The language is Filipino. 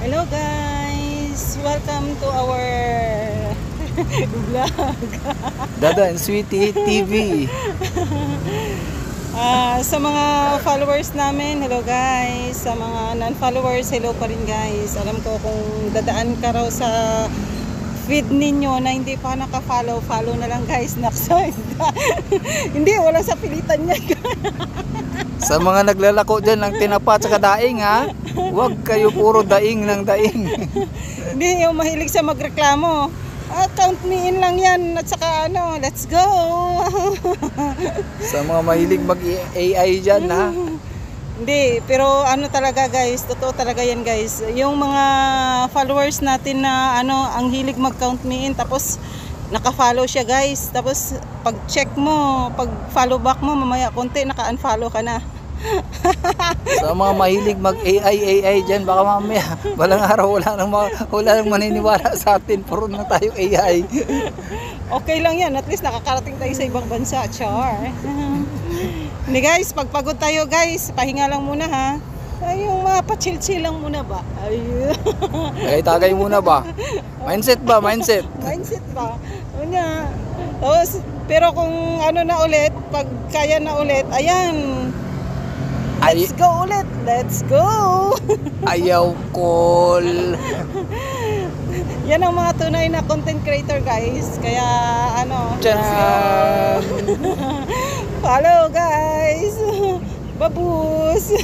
Hello guys! Welcome to our vlog. Dada and Sweetie TV. Sa mga followers namin, hello guys. Sa mga non-followers, hello pa rin guys. Alam ko kung dadaan ka raw sa feed ninyo na hindi pa naka-follow, follow na lang guys. Hindi, wala sa pilitan niya. Sa mga naglalako dyan ng tinapa at saka daing ha, huwag kayo puro daing ng daing. Hindi, yung mahilig sa magreklamo. Count me in lang yan at saka let's go. Sa mga mahilig mag-AI dyan ha. Hindi, pero talaga guys, totoo talaga yan guys. Yung mga followers natin na ang hilig mag-count me in, tapos naka-follow siya guys. Tapos pag check mo, pag follow back mo, mamaya konti naka-unfollow ka na. Sa mga mahilig mag-AI dyan, baka mamaya balang araw wala nang maniniwala sa atin, puro na tayo AI. Okay lang yan, at least nakakarating tayo sa ibang bansa, char. Hindi guys, pagpagod tayo guys, pahinga lang muna ha. Ay, yung mga pa-chill-chill lang muna ba? Tagay-tagay muna ba? Mindset ba? Mindset? Mindset ba? Unya. Tapos, pero kung na ulit, pag kaya na ulit, ayan. Let's go ulit. Let's go. Ayaw call. Yan ang mga tunay na content creator guys. Kaya Tcharam! follow guys. Babus.